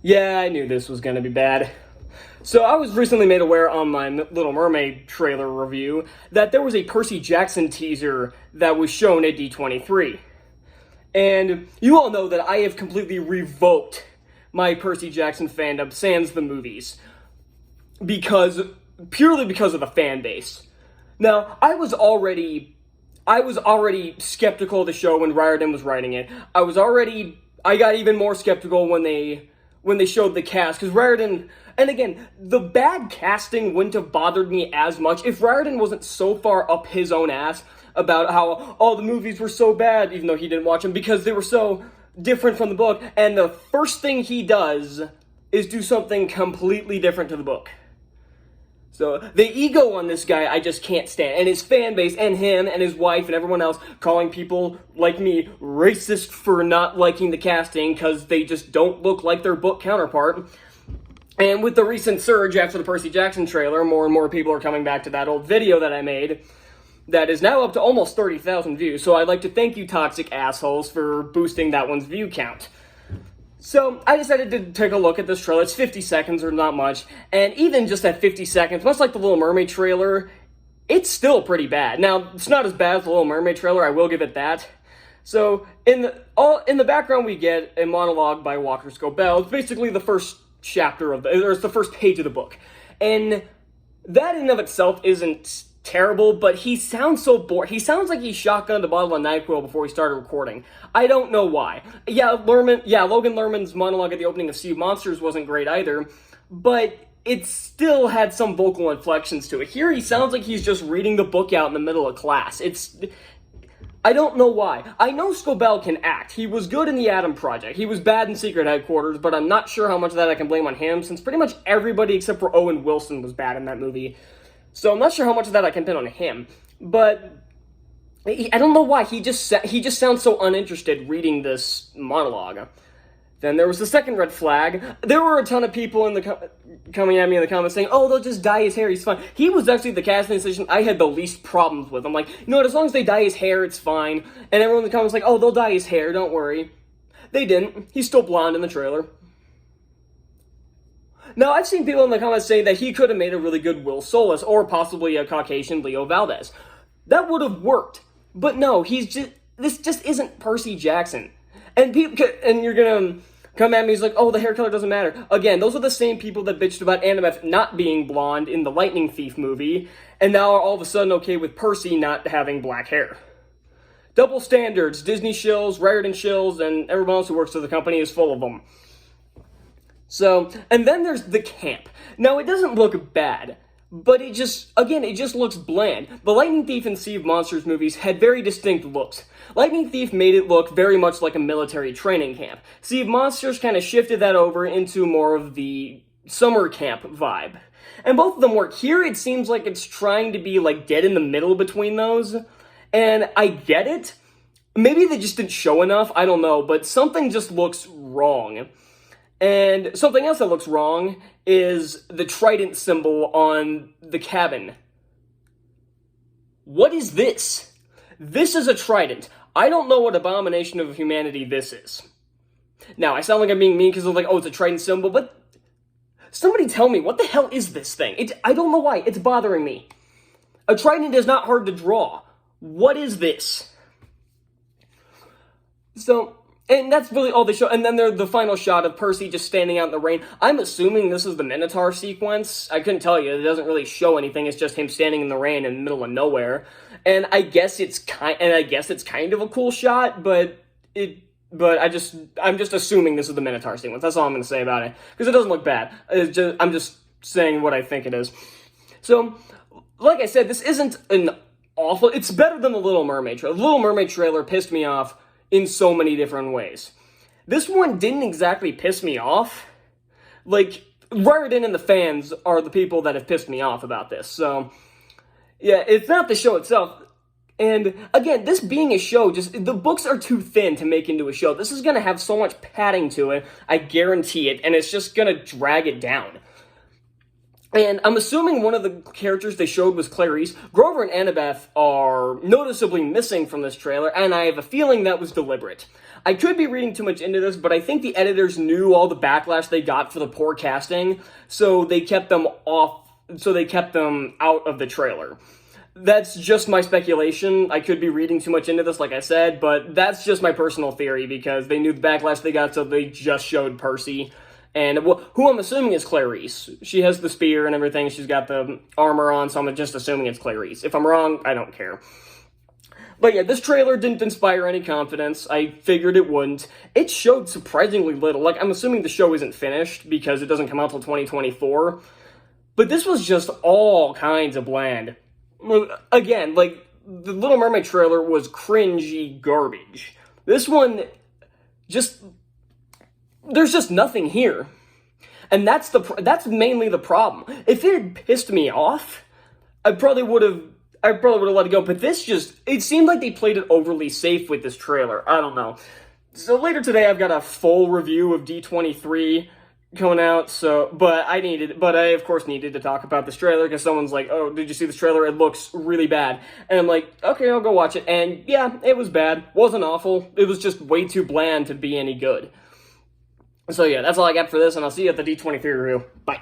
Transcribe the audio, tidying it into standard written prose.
Yeah, I knew this was gonna be bad. So I was recently made aware on my Little Mermaid trailer review that there was a Percy Jackson teaser that was shown at D23. And you all know that I have completely revoked my Percy Jackson fandom sans the movies because purely because of the fan base. Now, I was already skeptical of the show when Riordan was writing it. I got even more skeptical when they showed the cast, because Riordan, and again, the bad casting wouldn't have bothered me as much if Riordan wasn't so far up his own ass about how, oh, the movies were so bad, even though he didn't watch them, because they were so different from the book, and the first thing he does is do something completely different to the book. So, the ego on this guy, I just can't stand. And his fan base, and him, and his wife, and everyone else, calling people like me racist for not liking the casting, because they just don't look like their book counterpart. And with the recent surge after the Percy Jackson trailer, more and more people are coming back to that old video that I made, that is now up to almost 30,000 views, so I'd like to thank you toxic assholes for boosting that one's view count. So, I decided to take a look at this trailer. It's 50 seconds or not much, and even just at 50 seconds, much like the Little Mermaid trailer, it's still pretty bad. Now, it's not as bad as the Little Mermaid trailer, I will give it that. So, in the background we get a monologue by Walker Scobell. It's basically the first chapter or it's the first page of the book. And that in and of itself isn't terrible, but he sounds so bored. He sounds like he shotgunned a bottle of NyQuil before he started recording. I don't know why. Logan Lerman's monologue at the opening of Sea of Monsters wasn't great either, but it still had some vocal inflections to it. Here he sounds like he's just reading the book out in the middle of class. I don't know why. I know Scobell can act. He was good in The Atom Project. He was bad in Secret Headquarters, but I'm not sure how much of that I can blame on him, since pretty much everybody except for Owen Wilson was bad in that movie. So I'm not sure how much of that I can pin on him, but I don't know why. He just sounds so uninterested reading this monologue. Then there was the second red flag. There were a ton of people coming at me in the comments saying, oh, they'll just dye his hair, he's fine. He was actually the casting decision I had the least problems with. I'm like, you know what, as long as they dye his hair, it's fine. And everyone in the comments like, oh, they'll dye his hair, don't worry. They didn't. He's still blonde in the trailer. Now, I've seen people in the comments say that he could have made a really good Will Solis, or possibly a Caucasian Leo Valdez. That would have worked. But no, this just isn't Percy Jackson. And you're gonna come at me, he's like, oh, the hair color doesn't matter. Again, those are the same people that bitched about Annabeth not being blonde in the Lightning Thief movie, and now are all of a sudden okay with Percy not having black hair. Double standards, Disney shills, Riordan shills, and everyone else who works for the company is full of them. So, and then there's the camp. Now, it doesn't look bad, but it just looks bland. The Lightning Thief and Sea of Monsters movies had very distinct looks. Lightning Thief made it look very much like a military training camp. Sea of Monsters kind of shifted that over into more of the summer camp vibe. And both of them work. Here, it seems like it's trying to be, like, dead in the middle between those. And I get it. Maybe they just didn't show enough, I don't know, but something just looks wrong. And something else that looks wrong is the trident symbol on the cabin. What is this? This is a trident. I don't know what abomination of humanity this is. Now, I sound like I'm being mean because I'm like, oh, it's a trident symbol, but somebody tell me, what the hell is this thing? I don't know why. It's bothering me. A trident is not hard to draw. What is this? So, and that's really all they show. And then there's the final shot of Percy just standing out in the rain. I'm assuming this is the Minotaur sequence. I couldn't tell you. It doesn't really show anything. It's just him standing in the rain in the middle of nowhere. And I guess it's kind of a cool shot, but I'm just assuming this is the Minotaur sequence. That's all I'm going to say about it, because it doesn't look bad. I'm just saying what I think it is. So, like I said, this isn't an awful. It's better than the Little Mermaid trailer. The Little Mermaid trailer pissed me off in so many different ways. This one didn't exactly piss me off. Like, Riordan and the fans are the people that have pissed me off about this. So, yeah, it's not the show itself. And, again, this being a show, the books are too thin to make into a show. This is going to have so much padding to it, I guarantee it, and it's just going to drag it down. And I'm assuming one of the characters they showed was Clarice. Grover and Annabeth are noticeably missing from this trailer, and I have a feeling that was deliberate. I could be reading too much into this, but I think the editors knew all the backlash they got for the poor casting, so they kept them out of the trailer. That's just my speculation. I could be reading too much into this, like I said, but that's just my personal theory, because they knew the backlash they got, so they just showed Percy. And who I'm assuming is Clarice. She has the spear and everything. She's got the armor on, so I'm just assuming it's Clarice. If I'm wrong, I don't care. But yeah, this trailer didn't inspire any confidence. I figured it wouldn't. It showed surprisingly little. Like, I'm assuming the show isn't finished because it doesn't come out till 2024. But this was just all kinds of bland. Again, like, the Little Mermaid trailer was cringy garbage. This one just... There's just nothing here. And that's mainly the problem. If it had pissed me off, I probably would have let it go. But it seemed like they played it overly safe with this trailer. I don't know. So later today, I've got a full review of D23 coming out. But I of course needed to talk about this trailer because someone's like, "Oh, did you see this trailer? It looks really bad." And I'm like, "Okay, I'll go watch it." And yeah, it was bad. Wasn't awful. It was just way too bland to be any good. So yeah, that's all I got for this, and I'll see you at the D23 review. Bye.